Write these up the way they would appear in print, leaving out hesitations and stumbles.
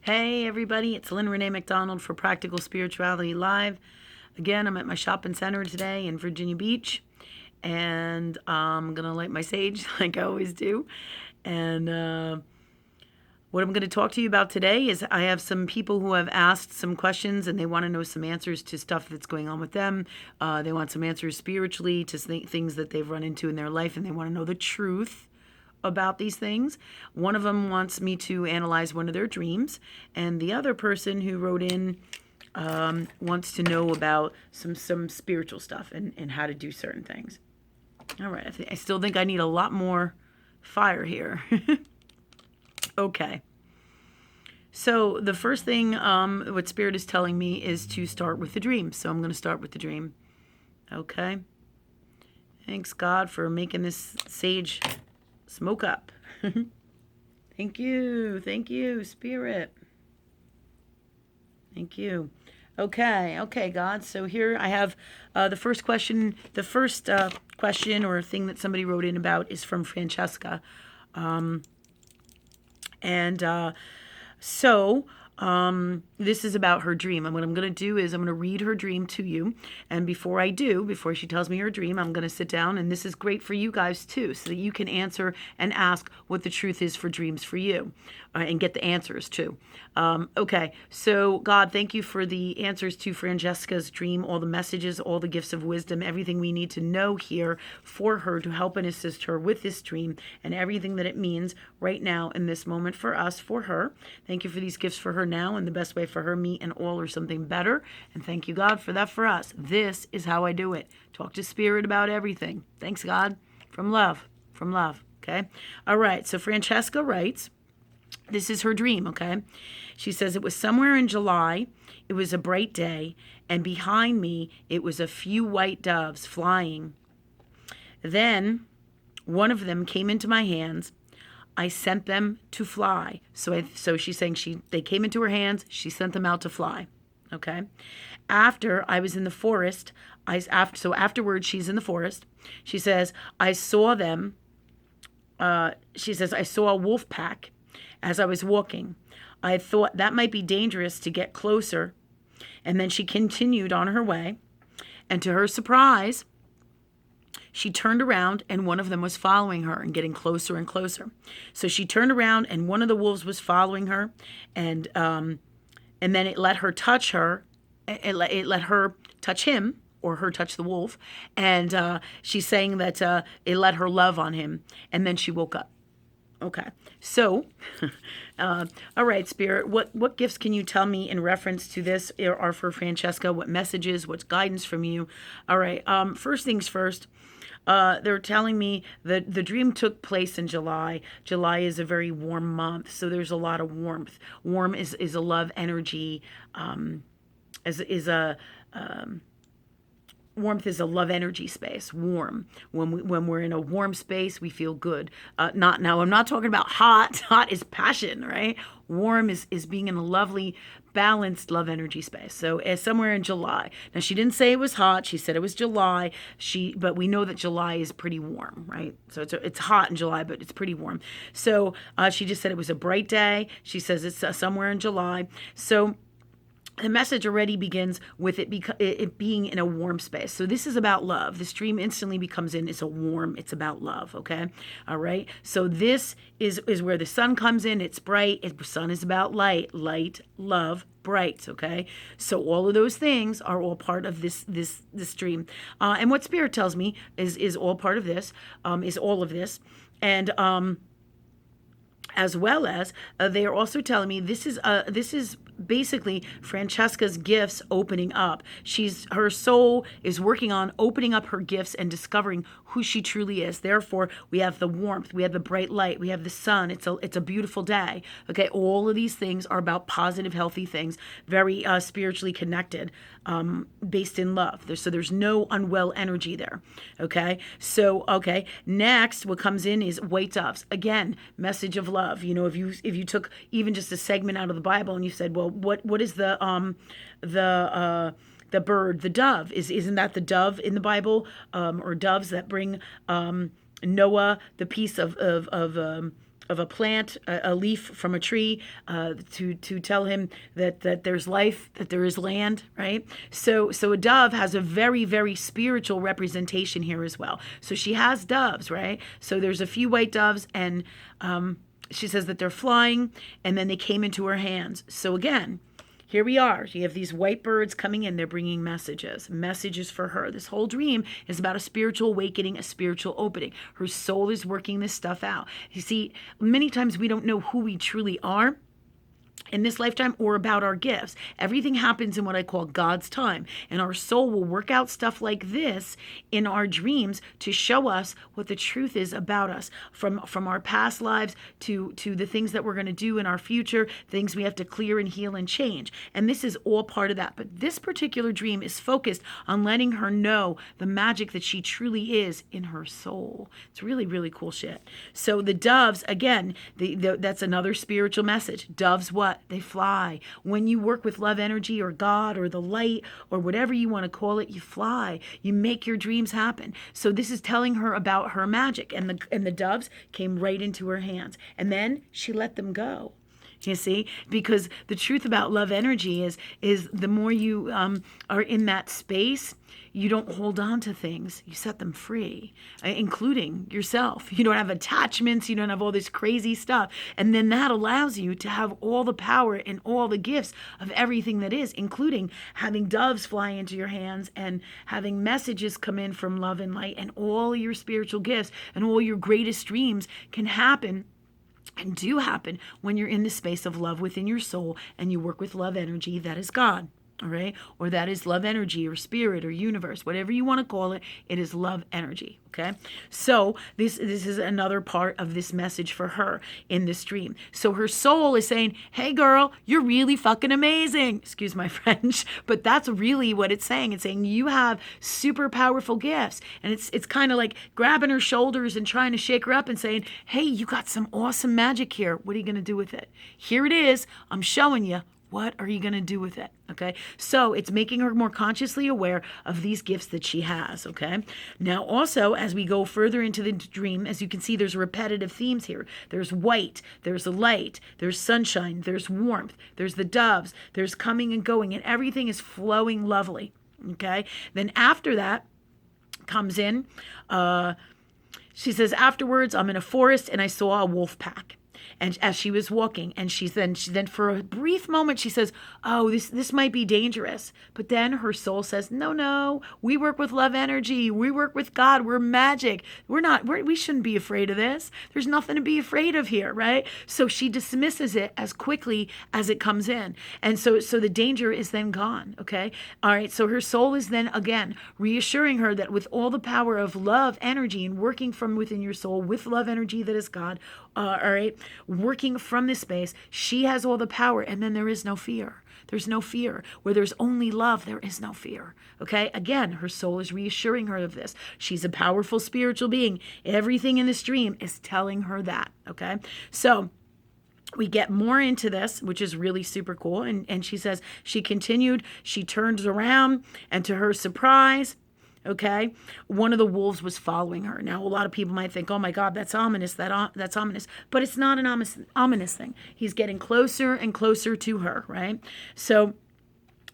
Hey everybody, it's Lynn Renee McDonald for Practical Spirituality Live. Again, I'm at my shopping center today in Virginia Beach, and I'm gonna light my sage like I always do. And what I'm going to talk to you about today is I have some people who have asked some questions and they want to know some answers to stuff that's going on with them. They want some answers spiritually to things that they've run into in their life, and they want to know the truth about these things. One of them wants me to analyze one of their dreams, and the other person who wrote in wants to know about some spiritual stuff and how to do certain things. All right, I still think I need a lot more fire here. Okay. So the first thing what Spirit is telling me is to start with the dream. So I'm going to start with the dream. Okay. Thanks, God, for making this sage smoke up. Thank you. Thank you, Spirit. Thank you. Okay, God. So here I have the first question. The first question or thing that somebody wrote in about is from Francesca. This is about her dream. And what I'm going to do is I'm going to read her dream to you. And before she tells me her dream, I'm going to sit down. And this is great for you guys too, so that you can answer and ask what the truth is for dreams for you and get the answers too. Okay, so God, thank you for the answers to Francesca's dream, all the messages, all the gifts of wisdom, everything we need to know here for her to help and assist her with this dream and everything that it means right now in this moment for us, for her. Thank you for these gifts for her now and the best way for her, me, and all or something better. And thank you, God, for that for us. This is how I do it. Talk to Spirit about everything. Thanks, God. From love. From love. Okay? All right. So Francesca writes, this is her dream, okay? She says, it was somewhere in July. It was a bright day. And behind me, it was a few white doves flying. Then one of them came into my hands. I sent them to fly. So she's saying they came into her hands. She sent them out to fly. Okay. After I was in the forest, afterwards she's in the forest. She says I saw them. She says I saw a wolf pack as I was walking. I thought that might be dangerous to get closer, and then she continued on her way. And to her surprise, she turned around and one of them was following her and getting closer and closer. So she turned around and one of the wolves was following her, and then it let her touch her. It let her touch him, or her touch the wolf, and she's saying that it let her love on him, and then she woke up. Okay, so, all right, Spirit, what gifts can you tell me in reference to this are for Francesca? What messages, what's guidance from you? All right, first things first. They're telling me that the dream took place in July. July is a very warm month, so there's a lot of warmth. Warm is a love energy, warmth is a love energy space. Warm. When we're in a warm space, we feel good. I'm not talking about hot. Hot is passion, right? Warm is being in a lovely, balanced love energy space. So somewhere in July. Now she didn't say it was hot. She said it was July. But we know that July is pretty warm, right? So it's hot in July, but it's pretty warm. So she just said it was a bright day. She says it's somewhere in July. So the message already begins with it being in a warm space. So this is about love. This dream instantly becomes it's about love, okay? All right? So this is where the sun comes in. It's bright. The sun is about light, love, bright, okay? So all of those things are all part of this dream. And what Spirit tells me is all part of this, is all of this. And as well as they are also telling me this is basically Francesca's gifts opening up. Her soul is working on opening up her gifts and discovering who she truly is. Therefore, we have the warmth, we have the bright light, we have the sun. It's a beautiful day. Okay, all of these things are about positive, healthy things, very spiritually connected, based in love. So there's no unwell energy there. Okay, so next, what comes in is white doves. Again, message of love. You know, if you took even just a segment out of the Bible and you said, well, what is the bird, the dove? Isn't that the dove in the Bible, or doves that bring Noah the piece of of a plant, a leaf from a tree, to tell him that there's life, that there is land, right? So a dove has a very, very spiritual representation here as well. So she has doves, right? So there's a few white doves, and she says that they're flying, and then they came into her hands. So again, here we are. You have these white birds coming in. They're bringing messages for her. This whole dream is about a spiritual awakening, a spiritual opening. Her soul is working this stuff out. You see, many times we don't know who we truly are in this lifetime or about our gifts. Everything happens in what I call God's time, and our soul will work out stuff like this in our dreams to show us what the truth is about us, from our past lives to the things that we're going to do in our future, things we have to clear and heal and change. And this is all part of that. But this particular dream is focused on letting her know the magic that she truly is in her soul. It's really, really cool shit. So the doves, again, that's another spiritual message. Doves, what? They fly. When you work with love energy or God or the light or whatever you want to call it, you fly. You make your dreams happen. So this is telling her about her magic, and the doves came right into her hands, and then she let them go. You see, because the truth about love energy is the more you are in that space, you don't hold on to things. You set them free, including yourself. You don't have attachments. You don't have all this crazy stuff. And then that allows you to have all the power and all the gifts of everything that is, including having doves fly into your hands and having messages come in from love and light, and all your spiritual gifts and all your greatest dreams can happen and do happen when you're in the space of love within your soul and you work with love energy that is God. All right. Or that is love energy or spirit or universe, whatever you want to call it. It is love energy. Okay. So this is another part of this message for her in this dream. So her soul is saying, hey girl, you're really fucking amazing. Excuse my French, but that's really what it's saying. It's saying you have super powerful gifts. And it's kind of like grabbing her shoulders and trying to shake her up and saying, hey, you got some awesome magic here. What are you going to do with it? Here it is. I'm showing you. What are you going to do with it? Okay. So it's making her more consciously aware of these gifts that she has. Okay. Now, also, as we go further into the dream, as you can see, there's repetitive themes here. There's white, there's light, there's sunshine, there's warmth, there's the doves, there's coming and going, and everything is flowing lovely. Okay. Then after that comes in, she says, afterwards, I'm in a forest and I saw a wolf pack. And as she was walking, and she then for a brief moment, she says, oh, this might be dangerous. But then her soul says, no, we work with love energy. We work with God. We're magic. We shouldn't be afraid of this. There's nothing to be afraid of here, right? So she dismisses it as quickly as it comes in. And so the danger is then gone, okay? All right, so her soul is then, again, reassuring her that with all the power of love energy and working from within your soul with love energy that is God, all right, working from this space, she has all the power, and then there is no fear. There's no fear. Where there's only love, there is no fear. Okay? Again, her soul is reassuring her of this. She's a powerful spiritual being. Everything in this dream is telling her that. Okay? So we get more into this, which is really super cool. And she says she continued, she turns around, and to her surprise, okay, one of the wolves was following her. Now, a lot of people might think, oh my God, that's ominous, that's ominous. But it's not an ominous thing. He's getting closer and closer to her, right? So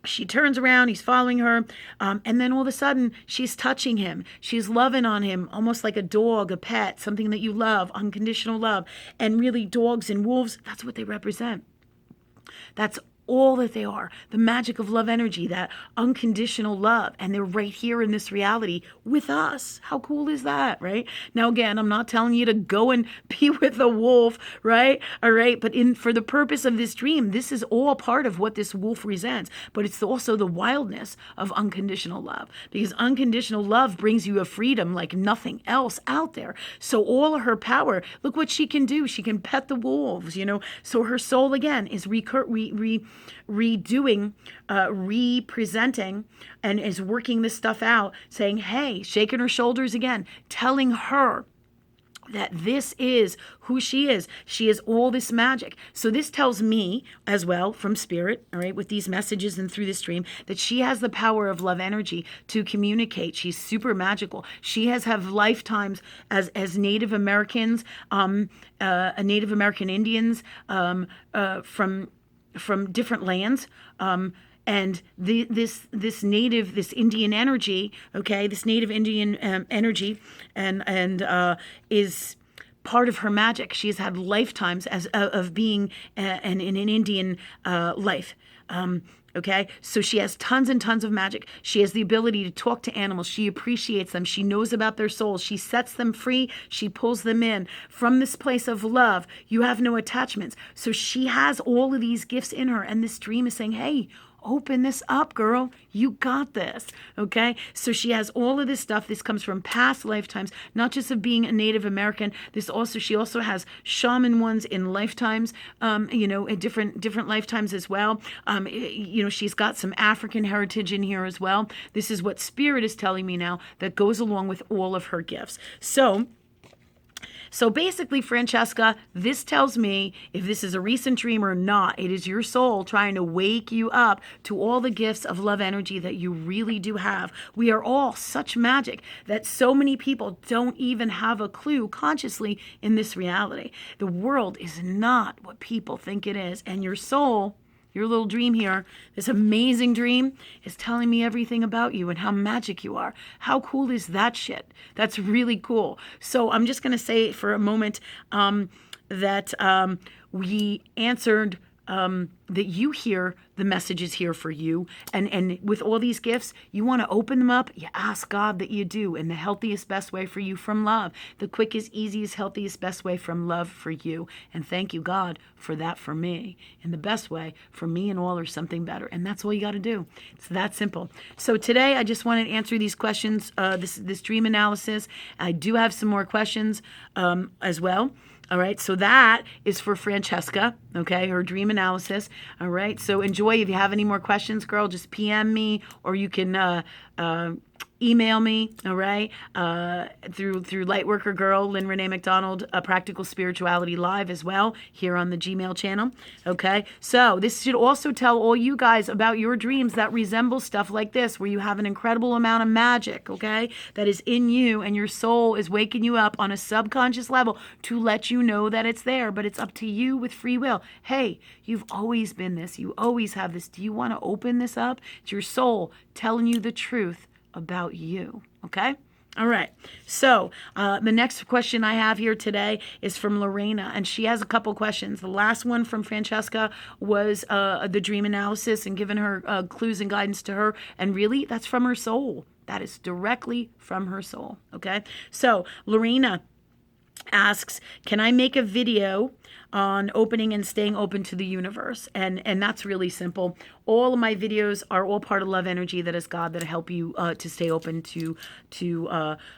she turns around, he's following her, and then all of a sudden, she's touching him. She's loving on him, almost like a dog, a pet, something that you love, unconditional love. And really, dogs and wolves, that's what they represent. That's all that they are, the magic of love energy, that unconditional love. And they're right here in this reality with us. How cool is that, right? Now, again, I'm not telling you to go and be with a wolf, right? All right. But for the purpose of this dream, this is all part of what this wolf presents. But it's also the wildness of unconditional love, because unconditional love brings you a freedom like nothing else out there. So all of her power, look what she can do. She can pet the wolves, So her soul, again, is redoing, representing, and is working this stuff out, saying, hey, shaking her shoulders again, telling her that this is who she is. She is all this magic. So this tells me as well from spirit, all right, with these messages and through this dream, that she has the power of love energy to communicate. She's super magical. She has have lifetimes as Native Americans, Native American Indians from different lands. And this Indian energy, okay, this native Indian energy, and is part of her magic. She has had lifetimes of being in an Indian life. Okay, so she has tons and tons of magic. She has the ability to talk to animals. She appreciates them. She knows about their souls. She sets them free. She pulls them in. From this place of love, you have no attachments. So she has all of these gifts in her. And this dream is saying, hey, open this up, girl. You got this. Okay. So she has all of this stuff. This comes from past lifetimes, not just of being a Native American. She also has shaman ones in lifetimes, in different lifetimes as well. She's got some African heritage in here as well. This is what spirit is telling me now that goes along with all of her gifts. So basically, Francesca, this tells me if this is a recent dream or not, it is your soul trying to wake you up to all the gifts of love energy that you really do have. We are all such magic that so many people don't even have a clue consciously in this reality. The world is not what people think it is, and your soul, your little dream here, this amazing dream, is telling me everything about you and how magic you are. How cool is that shit? That's really cool. So I'm just going to say for a moment that we answered that you hear the messages here for you. And with all these gifts, you want to open them up. You ask God that you do in the healthiest, best way for you from love. The quickest, easiest, healthiest, best way from love for you. And thank you, God, for that for me. And the best way for me and all or something better. And that's all you got to do. It's that simple. So today, I just wanted to answer these questions, this dream analysis. I do have some more questions as well. All right, so that is for Francesca, okay, her dream analysis. All right, so enjoy. If you have any more questions, girl, just PM me, or you can email me, all right, through Lightworker Girl, Lynn Renee McDonald, Practical Spirituality Live as well, here on the Gmail channel, okay? So this should also tell all you guys about your dreams that resemble stuff like this, where you have an incredible amount of magic, okay, that is in you, and your soul is waking you up on a subconscious level to let you know that it's there, but it's up to you with free will. Hey, you've always been this. You always have this. Do you want to open this up? It's your soul telling you the truth about you. Okay? All right. So the next question I have here today is from Lorena, and she has a couple questions. The last one from Francesca was the dream analysis and giving her clues and guidance to her. And really, that's from her soul. That is directly from her soul. Okay? So Lorena asks, can I make a video on opening and staying open to the universe? And that's really simple. All of my videos are all part of love energy that is God that help you to stay open to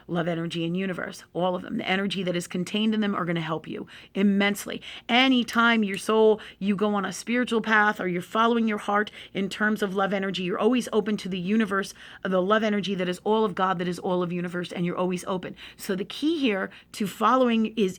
love energy and universe. All of them. The energy that is contained in them are going to help you immensely. Anytime your soul, you go on a spiritual path or you're following your heart in terms of love energy, you're always open to the universe, the love energy that is all of God, that is all of universe, and you're always open. So the key here to following is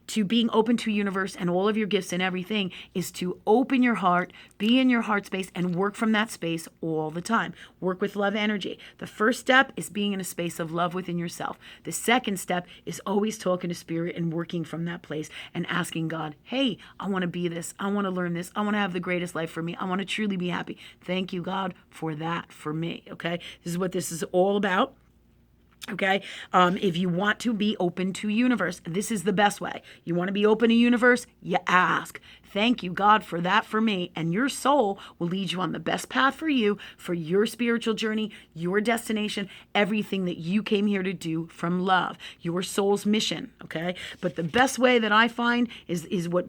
to being open to universe and all of your gifts and everything is to open your heart, be in your heart space, and work from that space all the time. Work with love energy. The first step is being in a space of love within yourself. The second step is always talking to spirit and working from that place and asking God, hey, I want to be this. I want to learn this. I want to have the greatest life for me. I want to truly be happy. Thank you, God, for that for me. Okay? This is what this is all about. Okay, if you want to be open to universe, this is the best way. You want to be open to universe, you ask. Thank you, God, for that for me. And your soul will lead you on the best path for you, for your spiritual journey, your destination, everything that you came here to do from love, your soul's mission, okay? But the best way that I find is what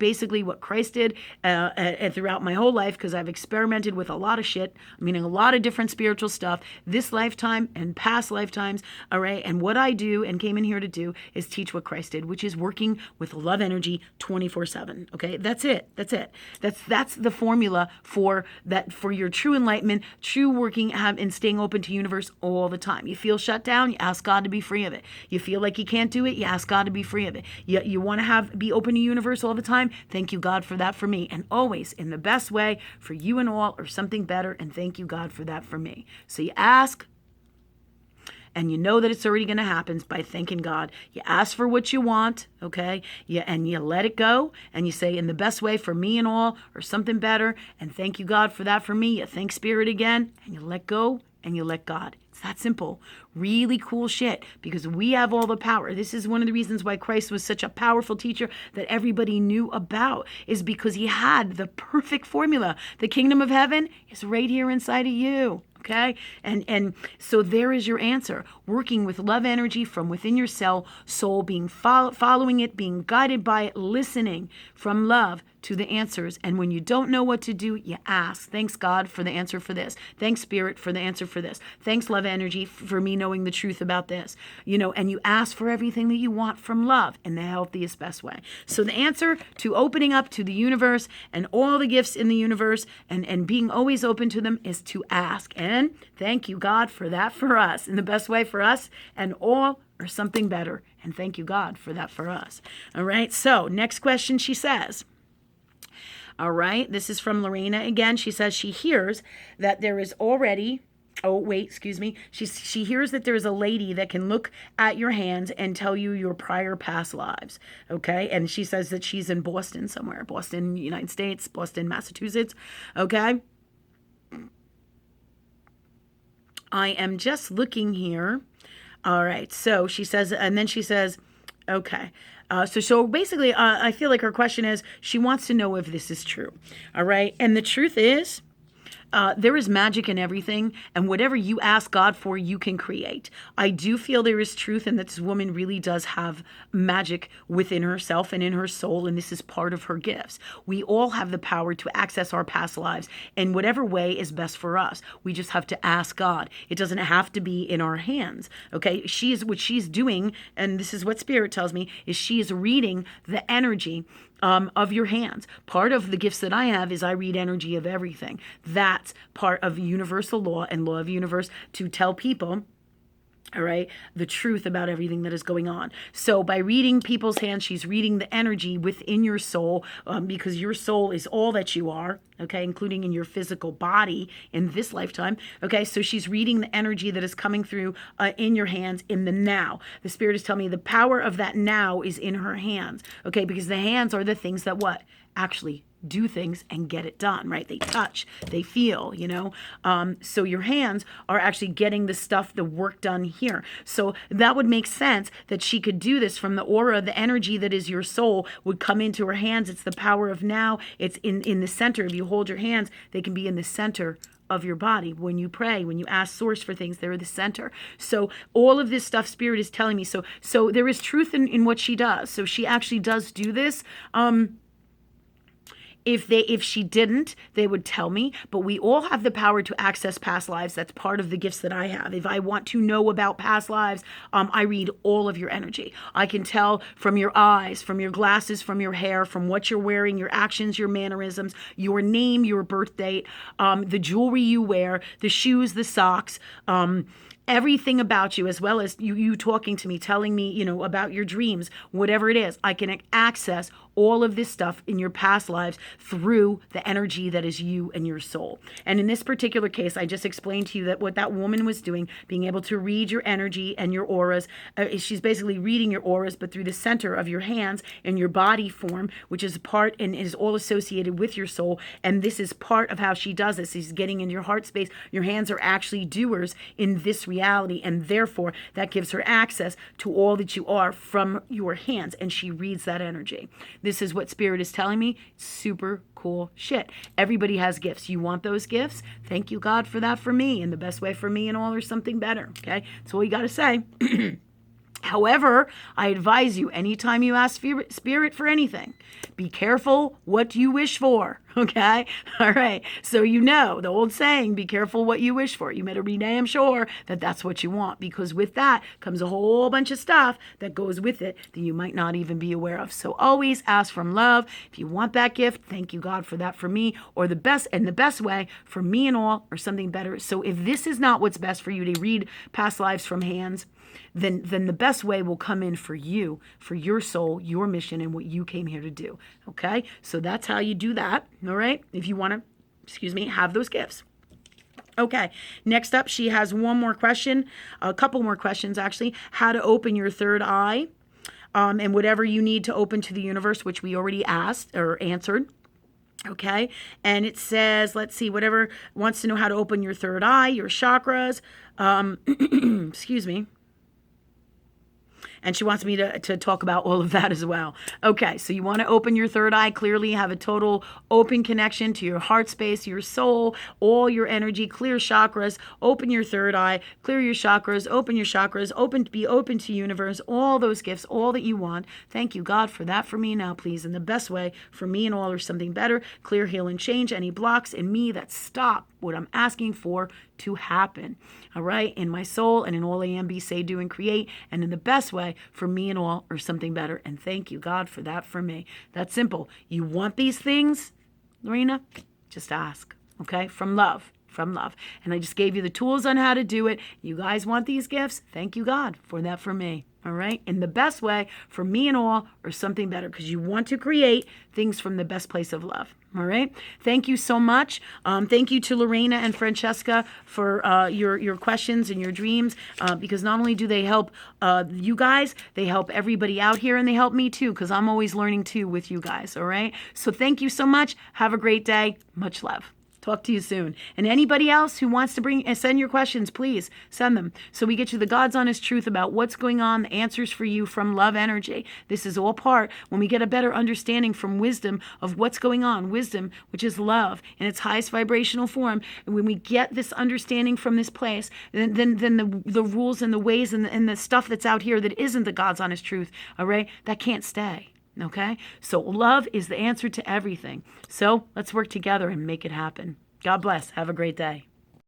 Christ did throughout my whole life, because I've experimented with a lot of shit, meaning a lot of different spiritual stuff, this lifetime and past lifetimes, all right? And what I do and came in here to do is teach what Christ did, which is working with love energy 24/7, okay? That's it. That's it. That's the formula for that, for your true enlightenment, true working, and staying open to universe all the time. You feel shut down, you ask God to be free of it. You feel like you can't do it, you ask God to be free of it. You want to be open to universe all the time. Thank you, God, for that for me. And always in the best way for you and all, or something better. And thank you, God, for that for me. So you ask, and you know that it's already going to happen by thanking God. You ask for what you want, okay? And you let it go, and you say, in the best way for me and all, or something better, and thank you, God, for that for me. You thank Spirit again, and you let go, and you let God. It's that simple. Really cool shit, because we have all the power. This is one of the reasons why Christ was such a powerful teacher that everybody knew about, is because he had the perfect formula. The kingdom of heaven is right here inside of you. Okay? And so there is your answer. Working with love energy from within your soul, being following it, being guided by it, listening from love to the answers. And when you don't know what to do, you ask. Thanks, God, for the answer for this. Thanks, Spirit, for the answer for this. Thanks, love energy, for me knowing the truth about this. And you ask for everything that you want from love in the healthiest, best way. So the answer to opening up to the universe and all the gifts in the universe, and being always open to them, is to ask. And thank you, God, for that for us in the best way for us and all, or something better. And thank you, God, for that for us. All right. So next question, she says, all right, this is from Lorena again. She says she hears that there is already, She hears that there's a lady that can look at your hands and tell you your prior past lives. Okay. And she says that she's in Boston somewhere, Boston, United States, Boston, Massachusetts. Okay. I am just looking here. All right. So she says, and then she says, okay. So basically, I feel like her question is, she wants to know if this is true. All right. And the truth is, there is magic in everything, and whatever you ask God for, you can create. I do feel there is truth, and that this woman really does have magic within herself and in her soul, and this is part of her gifts. We all have the power to access our past lives in whatever way is best for us. We just have to ask God. It doesn't have to be in our hands, okay? What she's doing, and this is what Spirit tells me, is she is reading the energy of your hands. Part of the gifts that I have is I read energy of everything. That's part of universal law and law of universe, to tell people, all right, the truth about everything that is going on. So by reading people's hands, she's reading the energy within your soul, because your soul is all that you are, okay, including in your physical body in this lifetime. Okay, so she's reading the energy that is coming through in your hands in the now. The Spirit is telling me the power of that now is in her hands, okay, because the hands are the things that what? Actually do things and get it done, right? They touch, they feel, so your hands are actually getting the stuff, the work done here. So that would make sense that she could do this from the aura. The energy that is your soul would come into her hands. It's the power of now. It's in the center. If you hold your hands, they can be in the center of your body. When you pray, when you ask source for things, they're the center. So all of this stuff Spirit is telling me. So there is truth in what she does. So she actually does do this. If she didn't, they would tell me. But we all have the power to access past lives. That's part of the gifts that I have. If I want to know about past lives, I read all of your energy. I can tell from your eyes, from your glasses, from your hair, from what you're wearing, your actions, your mannerisms, your name, your birth date, the jewelry you wear, the shoes, the socks, everything about you, as well as you talking to me, telling me, about your dreams, whatever it is. I can access all of this stuff in your past lives through the energy that is you and your soul. And in this particular case, I just explained to you that what that woman was doing, being able to read your energy and your auras, she's basically reading your auras, but through the center of your hands and your body form, which is part and is all associated with your soul. And this is part of how she does this. She's getting in your heart space. Your hands are actually doers in this reality, and therefore that gives her access to all that you are from your hands, and she reads that energy. This is what Spirit is telling me. Super cool shit. Everybody has gifts. You want those gifts? Thank you, God, for that for me, and the best way for me and all, or something better. Okay, that's all you got to say. However, I advise you, anytime you ask Spirit for anything, be careful what you wish for, Okay? All right. So you know the old saying, be careful what you wish for. You better be damn sure that that's what you want, because with that comes a whole bunch of stuff that goes with it that you might not even be aware of. So always ask from love. If you want that gift, thank you, God, for that for me, or the best way for me and all, or something better. So if this is not what's best for you to read past lives from hands, then the best way will come in for you, for your soul, your mission, and what you came here to do. Okay? So that's how you do that. All right? If you want to, have those gifts. Okay, next up, she has one more question, a couple more questions actually. How to open your third eye, and whatever you need to open to the universe, which we already asked or answered. Okay, and it says, let's see, whatever wants to know how to open your third eye, your chakras. Excuse me. And she wants me to talk about all of that as well. Okay, so you want to open your third eye clearly, have a total open connection to your heart space, your soul, all your energy, clear chakras, open your third eye, clear your chakras, be open to universe, all those gifts, all that you want. Thank you, God, for that for me now, please. In the best way for me and all, or something better. Clear, heal, and change any blocks in me that stop what I'm asking for to happen. All right, in my soul and in all I am, be, say, do, and create, and in the best way for me and all, or something better. And thank you, God, for that for me. That's simple. You want these things, Lorena? Just ask. Okay, from love. From love. And I just gave you the tools on how to do it. You guys want these gifts? Thank you, God, for that for me. All right, in the best way for me and all, or something better, because you want to create things from the best place of love. All right, thank you so much. Thank you to Lorena and Francesca for your questions and your dreams, because not only do they help you guys, they help everybody out here, and they help me too, because I'm always learning too with you guys. All right, so thank you so much. Have a great day. Much love. Talk to you soon. And anybody else who wants to send your questions, please send them, so we get you the God's honest truth about what's going on, the answers for you from love energy. This is all part when we get a better understanding from wisdom of what's going on. Wisdom, which is love in its highest vibrational form. And when we get this understanding from this place, then the rules and the ways and the stuff that's out here that isn't the God's honest truth, all right, that can't stay. Okay? So love is the answer to everything. So let's work together and make it happen. God bless. Have a great day.